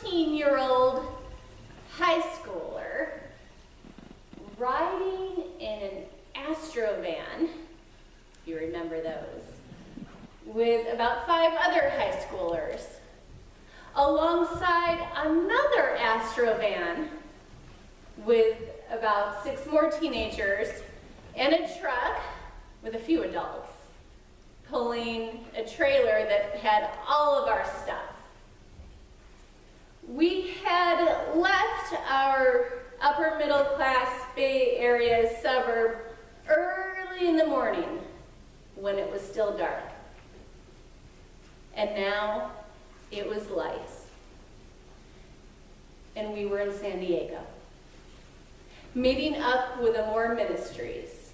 14-year-old high schooler riding in an Astrovan, you remember those, with about 5 other high schoolers, alongside another Astrovan with about 6 more teenagers, and a truck with a few adults, pulling a trailer that had all of our stuff. We had left our upper middle class Bay Area suburb early in the morning when it was still dark. And now it was light. And we were in San Diego, meeting up with Amore Ministries.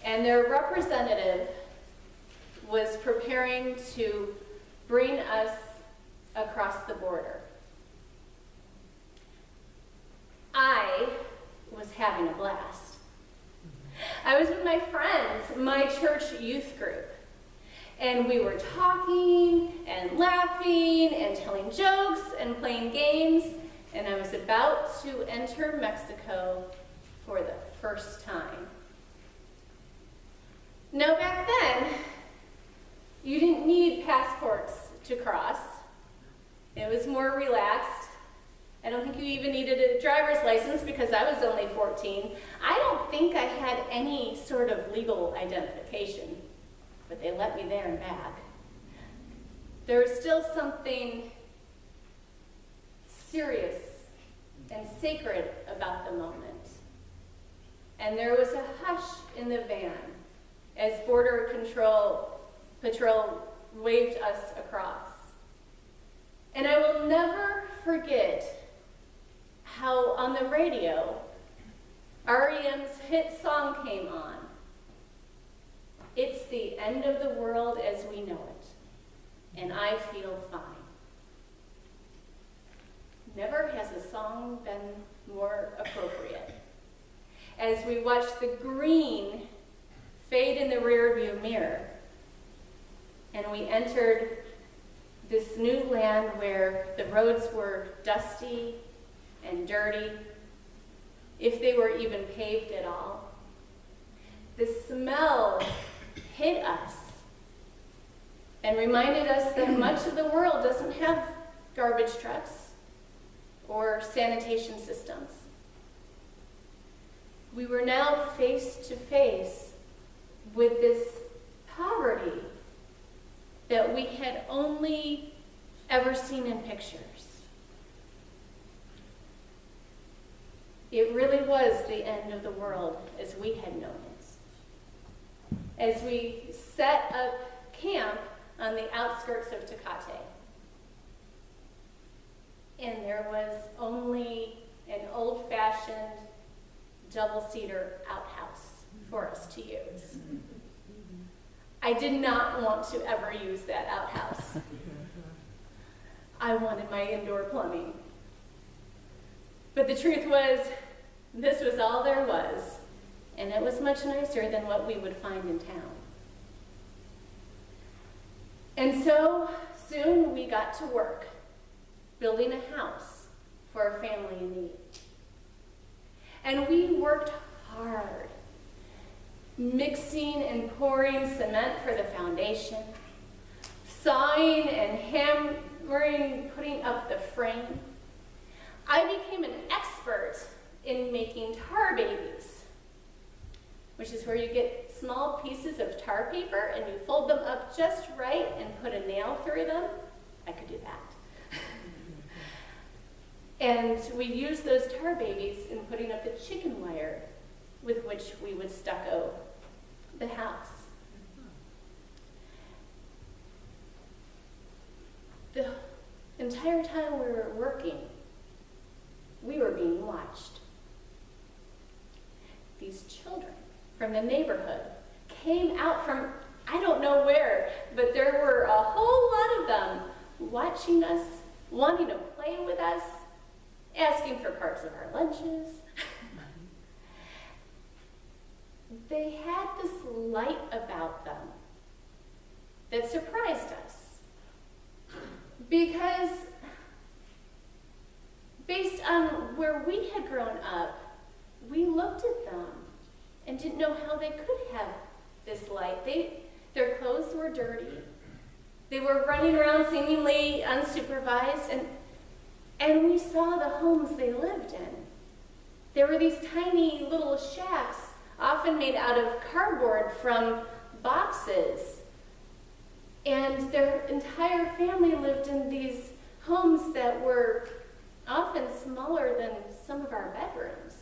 And their representative was preparing to bring us across the border. I was having a blast. I was with my friends, my church youth group, and we were talking and laughing and telling jokes and playing games, and I was about to enter Mexico for the first time. Now, back then, you didn't need passports to cross. It was more relaxed. I don't think you even needed a driver's license because I was only 14. I don't think I had any sort of legal identification, but they let me there and back. There was still something serious and sacred about the moment. And there was a hush in the van as Border Patrol waved us across. And I will never forget how on the radio, REM's hit song came on. It's the end of the world as we know it, and I feel fine. Never has a song been more appropriate. As we watch the green fade in the rearview mirror, and we entered this new land where the roads were dusty and dirty, if they were even paved at all. The smell hit us and reminded us that much of the world doesn't have garbage trucks or sanitation systems. We were now face to face with this poverty that we had only ever seen in pictures. It really was the end of the world as we had known it. As we set up camp on the outskirts of Tecate, and there was only an old-fashioned double-seater outhouse for us to use. I did not want to ever use that outhouse. I wanted my indoor plumbing. But the truth was, this was all there was, and it was much nicer than what we would find in town. And so soon we got to work, building a house for a family in need. And we worked hard, mixing and pouring cement for the foundation, sawing and hammering, putting up the frame. I became an expert in making tar babies, which is where you get small pieces of tar paper and you fold them up just right and put a nail through them. I could do that. And we used those tar babies in putting up the chicken wire with which we would stucco the house. The entire time we were working, we were being watched. These children from the neighborhood came out from I don't know where, but there were a whole lot of them watching us, wanting to play with us, asking for parts of our lunches. They had this light about them that surprised us, because grown up, we looked at them and didn't know how they could have this light. Their clothes were dirty. They were running around seemingly unsupervised, and we saw the homes they lived in. There were these tiny little shacks, often made out of cardboard from boxes. And their entire family lived in these homes that were often smaller than some of our bedrooms.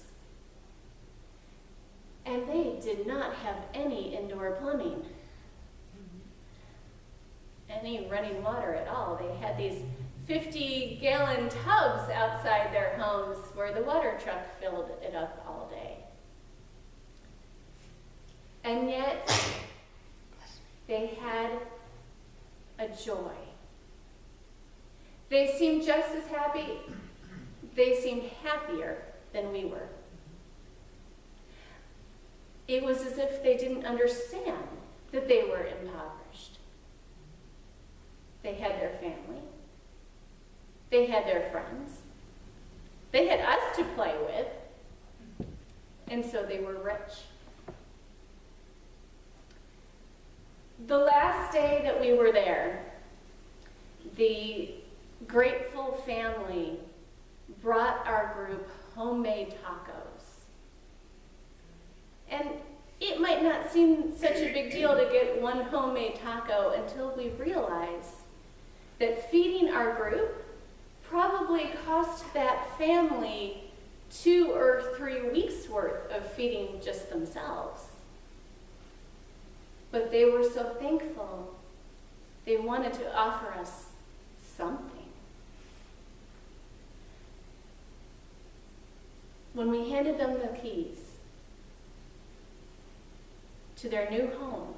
And they did not have any indoor plumbing, any running water at all. They had these 50-gallon tubs outside their homes where the water truck filled it up all day. And yet, they had a joy. They seemed just as happy. They seemed happier than we were. It was as if they didn't understand that they were impoverished. They had their family. They had their friends. They had us to play with. And so they were rich. The last day that we were there, the grateful family brought our group homemade tacos. And it might not seem such a big deal to get one homemade taco until we realize that feeding our group probably cost that family 2 or 3 weeks worth of feeding just themselves. But they were so thankful, they wanted to offer us something. When we handed them the keys to their new home,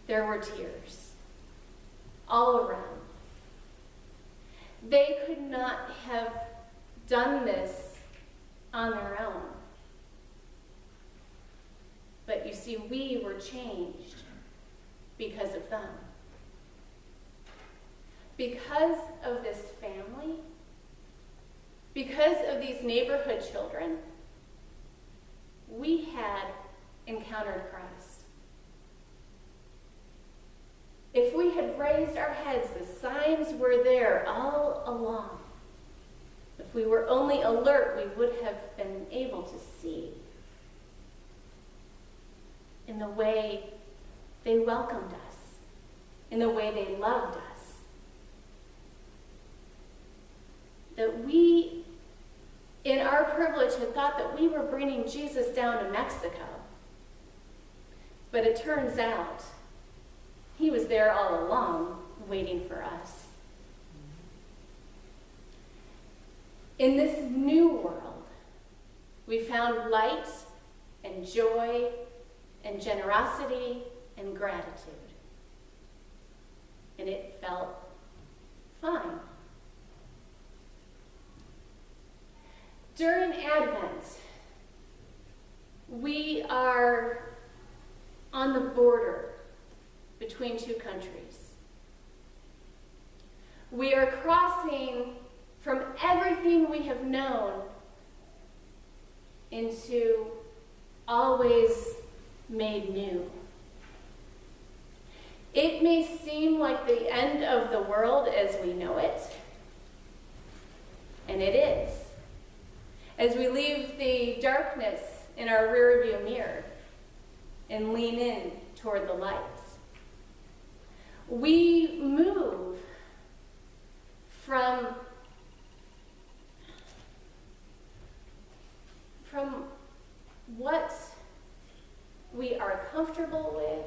there were tears all around. They could not have done this on their own. But you see, we were changed because of them. Because of this family, because of these neighborhood children, we had encountered Christ. If we had raised our heads, the signs were there all along. If we were only alert, we would have been able to see in the way they welcomed us, in the way they loved us. That we, in our privilege, had thought that we were bringing Jesus down to Mexico. But it turns out he was there all along, waiting for us. In this new world, we found light and joy and generosity and gratitude. And it felt fine. During Advent, we are on the border between 2 countries. We are crossing from everything we have known into always made new. It may seem like the end of the world as we know it, and it is. As we leave the darkness in our rearview mirror and lean in toward the light, we move from what we are comfortable with,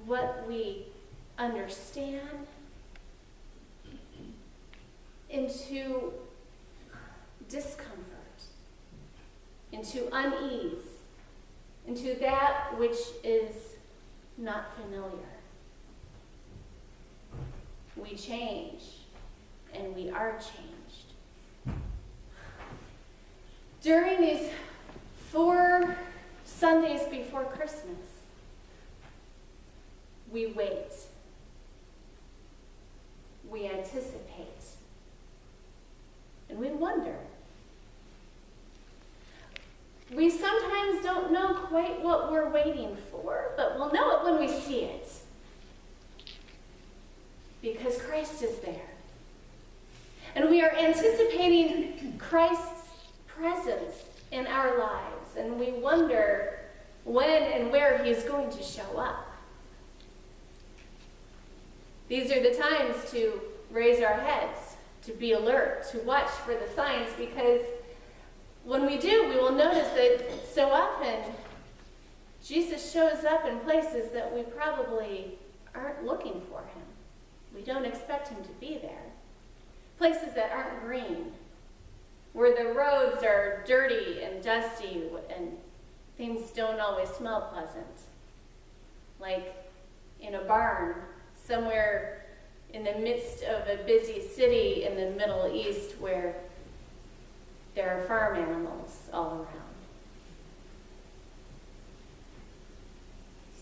what we understand, into discomfort, into unease, into that which is not familiar. We change, and we are changed. During these 4 Sundays before Christmas, we wait. We anticipate. And we wonder. We sometimes don't know quite what we're waiting for, but we'll know it when we see it. Because Christ is there. And we are anticipating Christ's presence in our lives. And we wonder when and where he's going to show up. These are the times to raise our heads, to be alert, to watch for the signs, because when we do, we will notice that so often Jesus shows up in places that we probably aren't looking for him. We don't expect him to be there. Places that aren't green, where the roads are dirty and dusty and things don't always smell pleasant. Like in a barn somewhere in the midst of a busy city in the Middle East where there are farm animals all around.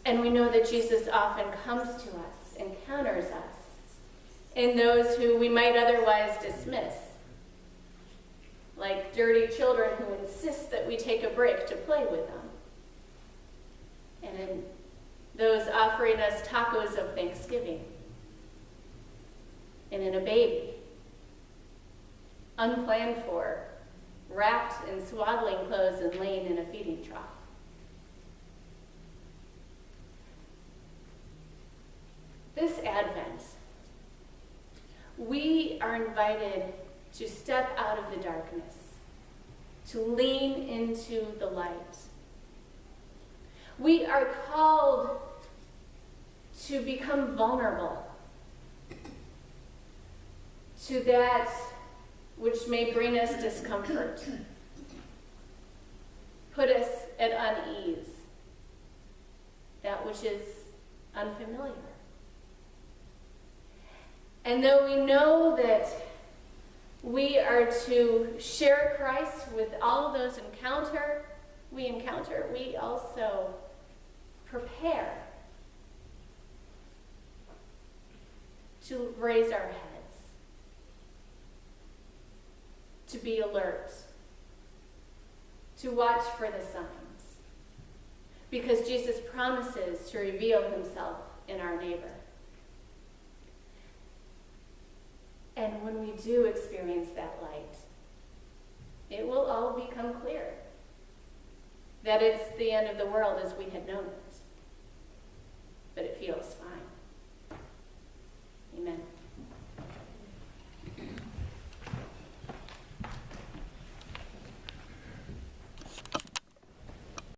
And we know that Jesus often comes to us, encounters us, in those who we might otherwise dismiss, like dirty children who insist that we take a break to play with them, and in those offering us tacos of Thanksgiving, and in a baby, unplanned for, wrapped in swaddling clothes and laying in a feeding trough. This Advent, we are invited to step out of the darkness, to lean into the light. We are called to become vulnerable to that which may bring us discomfort, put us at unease, that which is unfamiliar. And though we know that we are to share Christ with all of those we encounter, we also prepare to raise our heads, to be alert, to watch for the signs, because Jesus promises to reveal himself in our neighbor. And when we do experience that light, it will all become clear that it's the end of the world as we had known it.